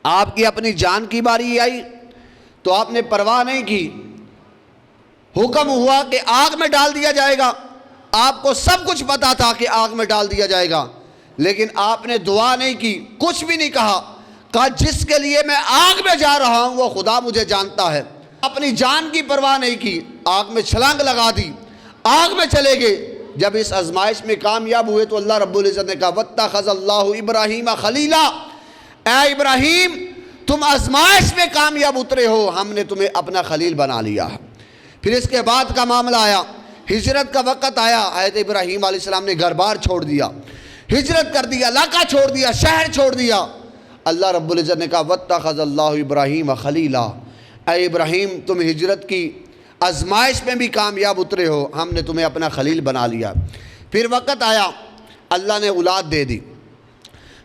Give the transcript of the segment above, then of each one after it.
آپ کی اپنی جان کی باری آئی تو آپ نے پرواہ نہیں کی، حکم ہوا کہ آگ میں ڈال دیا جائے گا، آپ کو سب کچھ پتا تھا کہ آگ میں ڈال دیا جائے گا، لیکن آپ نے دعا نہیں کی، کچھ بھی نہیں کہا جس کے لیے میں آگ میں جا رہا ہوں وہ خدا مجھے جانتا ہے۔ اپنی جان کی پرواہ نہیں کی، آگ میں چھلانگ لگا دی، آگ میں چلے گئے۔ جب اس آزمائش میں کامیاب ہوئے تو اللہ رب العزت نے کہا وَاتَّخَذَ اللَّهُ إِبْرَاهِيمَ خَلِيلًا، اے ابراہیم تم آزمائش میں کامیاب اترے ہو، ہم نے تمہیں اپنا خلیل بنا لیا۔ پھر اس کے بعد کا معاملہ آیا، ہجرت کا وقت آیا، حضرت ابراہیم علیہ السلام نے گھر بار چھوڑ دیا، ہجرت کر دیا، علاقہ چھوڑ دیا، شہر چھوڑ دیا۔ اللہ رب العزت نے کہا وَاتَّخَذَ اللَّهُ إِبْرَاهِيمَ خَلِيلًا، اے ابراہیم تم ہجرت کی آزمائش میں بھی کامیاب اترے ہو، ہم نے تمہیں اپنا خلیل بنا لیا۔ پھر وقت آیا، اللہ نے اولاد دے دی،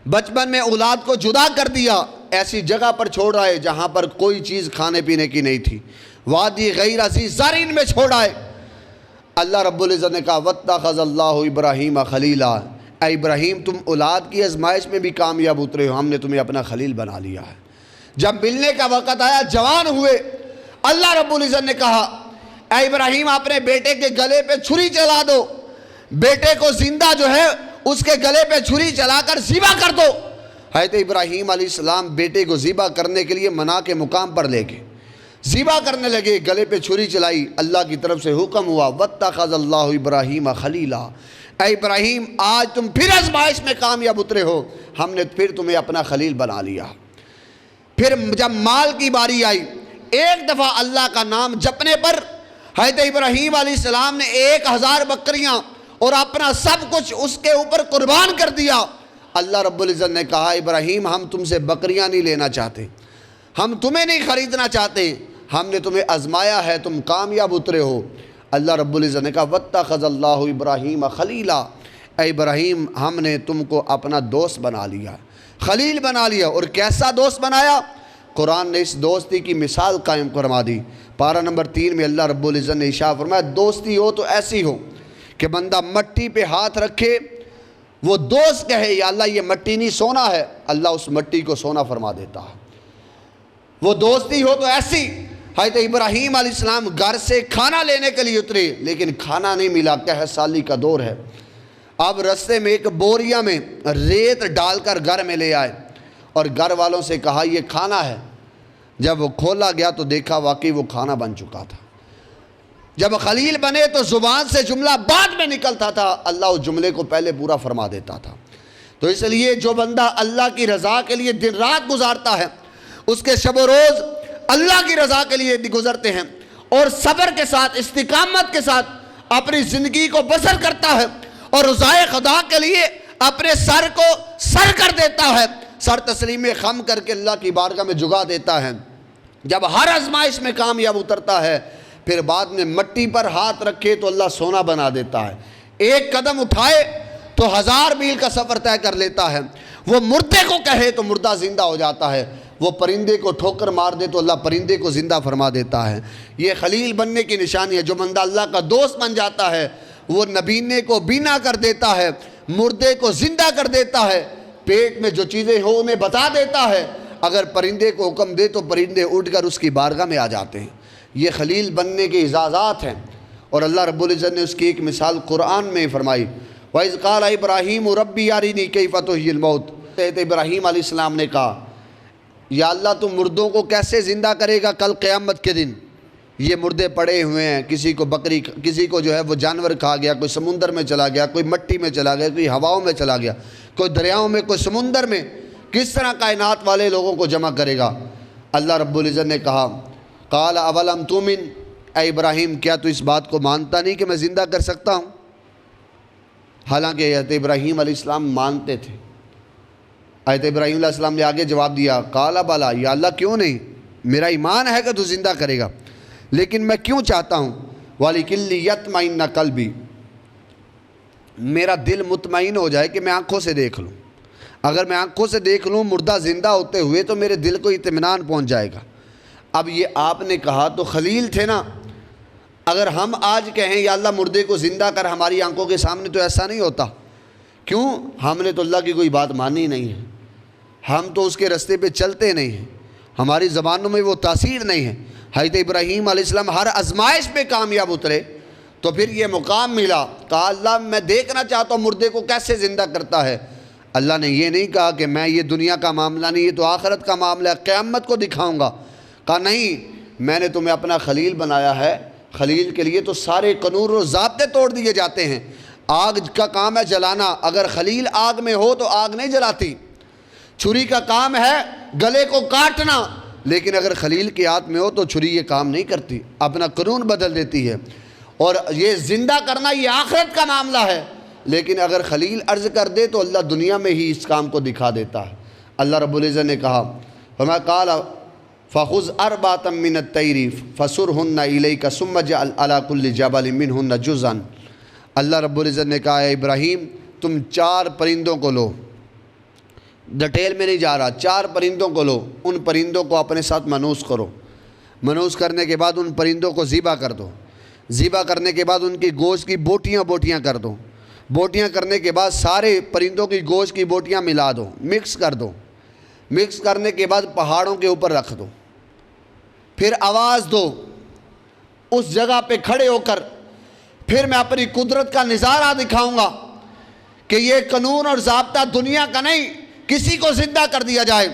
بچپن میں اولاد کو جدا کر دیا، ایسی جگہ پر چھوڑ آئے جہاں پر کوئی چیز کھانے پینے کی نہیں تھی، وادی غیر ذی زرع میں چھوڑ آئے۔ اللہ رب العزت نے کہا وَاتَّخَذَ اللَّهُ إِبْرَاهِيمَ خَلِيلًا، اے ابراہیم تم اولاد کی آزمائش میں بھی کامیاب اترے ہو، ہم نے تمہیں اپنا خلیل بنا لیا ہے۔ جب ملنے کا وقت آیا، جوان ہوئے، اللہ رب العزت نے کہا اے ابراہیم اپنے بیٹے کے گلے پہ چھری چلا دو، بیٹے کو زندہ جو ہے اس کے گلے پہ چھری چلا کر ذبح کر دو۔ حضرت ابراہیم علیہ السلام بیٹے کو ذبح کرنے کے لیے منع کے مقام پر لے گئے، ذبح کرنے لگے، گلے پہ چھری چلائی، اللہ کی طرف سے حکم ہوا وَاتَّخَذَ اللَّهُ إِبْرَاهِيمَ خَلِيلًا، اے ابراہیم آج تم پھر آزمائش میں کامیاب اترے ہو، ہم نے پھر تمہیں اپنا خلیل بنا لیا۔ پھر جب مال کی باری آئی، ایک دفعہ اللہ کا نام جپنے پر حضرت ابراہیم علیہ السلام نے 1000 بکریاں اور اپنا سب کچھ اس کے اوپر قربان کر دیا۔ اللہ رب العزت نے کہا ابراہیم ہم تم سے بکریاں نہیں لینا چاہتے، ہم تمہیں نہیں خریدنا چاہتے، ہم نے تمہیں آزمایا ہے، تم کامیاب اترے ہو۔ اللہ رب العزت نے کہا وَاتَّخَذَ اللَّهُ إِبْرَاهِيمَ خَلِيلًا، اے ابراہیم ہم نے تم کو اپنا دوست بنا لیا، خلیل بنا لیا۔ اور کیسا دوست بنایا؟ قرآن نے اس دوستی کی مثال قائم فرما دی۔ پارہ نمبر 3 میں اللہ رب العزت نے ارشاد فرمایا دوستی ہو تو ایسی ہو کہ بندہ مٹی پہ ہاتھ رکھے، وہ دوست کہے یا اللہ یہ مٹی نہیں سونا ہے، اللہ اس مٹی کو سونا فرما دیتا ہے۔ وہ دوستی ہو تو ایسی۔ حضرت ابراہیم علیہ السلام گھر سے کھانا لینے کے لیے اترے، لیکن کھانا نہیں ملا، قحط سالی کا دور ہے۔ اب رستے میں ایک بوریا میں ریت ڈال کر گھر میں لے آئے اور گھر والوں سے کہا یہ کھانا ہے۔ جب وہ کھولا گیا تو دیکھا واقعی وہ کھانا بن چکا تھا۔ جب خلیل بنے تو زبان سے جملہ بعد میں نکلتا تھا، اللہ اس جملے کو پہلے پورا فرما دیتا تھا۔ تو اس لیے جو بندہ اللہ کی رضا کے لیے دن رات گزارتا ہے، اس کے شب و روز اللہ کی رضا کے لیے گزرتے ہیں، اور صبر کے ساتھ استقامت کے ساتھ اپنی زندگی کو بسر کرتا ہے، اور رضائے خدا کے لیے اپنے سر کو سر کر دیتا ہے، سر تسلیم خم کر کے اللہ کی بارگاہ میں جھکا دیتا ہے، جب ہر آزمائش میں کامیاب اترتا ہے، پھر بعد میں مٹی پر ہاتھ رکھے تو اللہ سونا بنا دیتا ہے، ایک قدم اٹھائے تو 1000 میل کا سفر طے کر لیتا ہے، وہ مردے کو کہے تو مردہ زندہ ہو جاتا ہے، وہ پرندے کو ٹھوکر مار دے تو اللہ پرندے کو زندہ فرما دیتا ہے۔ یہ خلیل بننے کی نشانی ہے۔ جو بندہ اللہ کا دوست بن جاتا ہے وہ نبینے کو بینا کر دیتا ہے، مردے کو زندہ کر دیتا ہے، پیٹ میں جو چیزیں ہو انہیں بتا دیتا ہے، اگر پرندے کو حکم دے تو پرندے اٹھ کر اس کی بارگاہ میں آ جاتے ہیں۔ یہ خلیل بننے کے اعزازات ہیں، اور اللہ رب العزت نے اس کی ایک مثال قرآن میں فرمائی وَإِذْ قَالَ إِبْرَاهِيمُ رَبِّ أَرِنِي كَيْفَ تُحْيِي الْمَوْتَ۔ حضرت ابراہیم علیہ السلام نے کہا یا اللہ تم مردوں کو کیسے زندہ کرے گا کل قیامت کے دن؟ یہ مردے پڑے ہوئے ہیں، کسی کو بکری، کسی کو جو ہے وہ جانور کھا گیا، کوئی سمندر میں چلا گیا، کوئی مٹی میں چلا گیا، کوئی ہواؤں میں چلا گیا، کوئی دریاؤں میں، کوئی سمندر میں، کس طرح کائنات والے لوگوں کو جمع کرے گا؟ اللہ رب العزت نے کہا قال اولم تؤمن، اے ابراہیم کیا تو اس بات کو مانتا نہیں کہ میں زندہ کر سکتا ہوں؟ حالانکہ حضرت ابراہیم علیہ السلام مانتے تھے۔ حضرت ابراہیم علیہ السلام نے آگے جواب دیا قال بلا، یا اللہ کیوں نہیں، میرا ایمان ہے کہ تو زندہ کرے گا، لیکن میں کیوں چاہتا ہوں وَلِكِلِّ يَطْمَئِنَّ قَلْبِي، میرا دل مطمئن ہو جائے کہ میں آنکھوں سے دیکھ لوں۔ اگر میں آنکھوں سے دیکھ لوں مردہ زندہ ہوتے ہوئے تو میرے دل کو اطمینان پہنچ جائے گا۔ اب یہ آپ نے کہا تو خلیل تھے نا، اگر ہم آج کہیں یا اللہ مردے کو زندہ کر ہماری آنکھوں کے سامنے تو ایسا نہیں ہوتا، کیوں؟ ہم نے تو اللہ کی کوئی بات مانی نہیں ہے، ہم تو اس کے راستے پہ چلتے نہیں ہیں، ہماری زبانوں میں وہ تاثیر نہیں ہے۔ حضرت ابراہیم علیہ السلام ہر آزمائش پہ کامیاب اترے تو پھر یہ مقام ملا، کہا اللہ میں دیکھنا چاہتا ہوں مردے کو کیسے زندہ کرتا ہے۔ اللہ نے یہ نہیں کہا کہ میں یہ دنیا کا معاملہ نہیں، یہ تو آخرت کا معاملہ ہے، قیامت کو دکھاؤں گا۔ کہا نہیں، میں نے تمہیں اپنا خلیل بنایا ہے، خلیل کے لیے تو سارے قانون و ضابطے توڑ دیے جاتے ہیں۔ آگ کا کام ہے جلانا، اگر خلیل آگ میں ہو تو آگ نہیں جلاتی۔ چھری کا کام ہے گلے کو کاٹنا، لیکن اگر خلیل کے ہاتھ میں ہو تو چھری یہ کام نہیں کرتی، اپنا قانون بدل دیتی ہے۔ اور یہ زندہ کرنا یہ آخرت کا معاملہ ہے، لیکن اگر خلیل عرض کر دے تو اللہ دنیا میں ہی اس کام کو دکھا دیتا ہے۔ اللہ رب العزت نے کہا فما قال فخذ اربعۃ من الطیر فصرهن الیک ثم اجعل علی کل جبل منهن جزءا۔ اللہ رب العزت نے کہا اے ابراہیم تم 4 پرندوں کو لو، ڈیٹیل میں نہیں جا رہا، 4 پرندوں کو لو، ان پرندوں کو اپنے ساتھ منوس کرو، منوس کرنے کے بعد ان پرندوں کو ذبح کر دو، ذبح کرنے کے بعد ان کی گوشت کی بوٹیاں کر دو، بوٹیاں کرنے کے بعد سارے پرندوں کی گوشت کی بوٹیاں ملا دو، مکس کر دو، مکس کرنے کے بعد پہاڑوں کے اوپر رکھ دو، پھر آواز دو، اس جگہ پہ کھڑے ہو کر پھر میں اپنی قدرت کا نظارہ دکھاؤں گا کہ یہ قانون اور ضابطہ دنیا کا نہیں، کسی کو زندہ کر دیا جائے،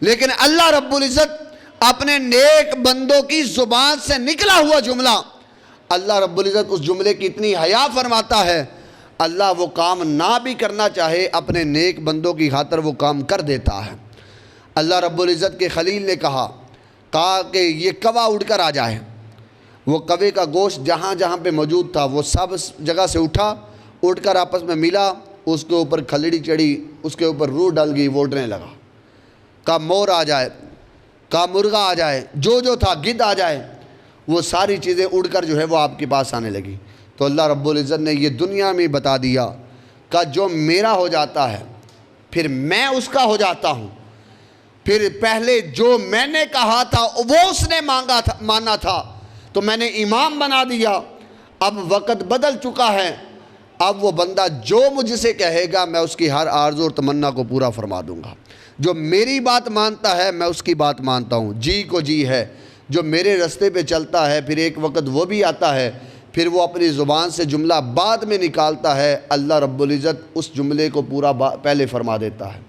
لیکن اللہ رب العزت اپنے نیک بندوں کی زبان سے نکلا ہوا جملہ، اللہ رب العزت اس جملے کی اتنی حیا فرماتا ہے، اللہ وہ کام نہ بھی کرنا چاہے اپنے نیک بندوں کی خاطر وہ کام کر دیتا ہے۔ اللہ رب العزت کے خلیل نے کہا کہ یہ کوا اڑ کر آ جائے، وہ کوے کا گوشت جہاں جہاں پہ موجود تھا وہ سب جگہ سے اٹھ کر آپس میں ملا، اس کے اوپر کھلڑی چڑھی، اس کے اوپر روح ڈل گئی، وہ اڑنے لگا۔ کہا مور آ جائے، کہا مرغا آ جائے، جو تھا گدھ آ جائے، وہ ساری چیزیں اڑ کر جو ہے وہ آپ کے پاس آنے لگی۔ تو اللہ رب العزت نے یہ دنیا میں بتا دیا کہ جو میرا ہو جاتا ہے پھر میں اس کا ہو جاتا ہوں، پھر پہلے جو میں نے کہا تھا وہ اس نے مانا تھا تو میں نے امام بنا دیا، اب وقت بدل چکا ہے، اب وہ بندہ جو مجھ سے کہے گا میں اس کی ہر آرزو اور تمنا کو پورا فرما دوں گا۔ جو میری بات مانتا ہے میں اس کی بات مانتا ہوں، جی کو جی ہے، جو میرے راستے پہ چلتا ہے پھر ایک وقت وہ بھی آتا ہے، پھر وہ اپنی زبان سے جملہ بعد میں نکالتا ہے، اللہ رب العزت اس جملے کو پورا پہلے فرما دیتا ہے۔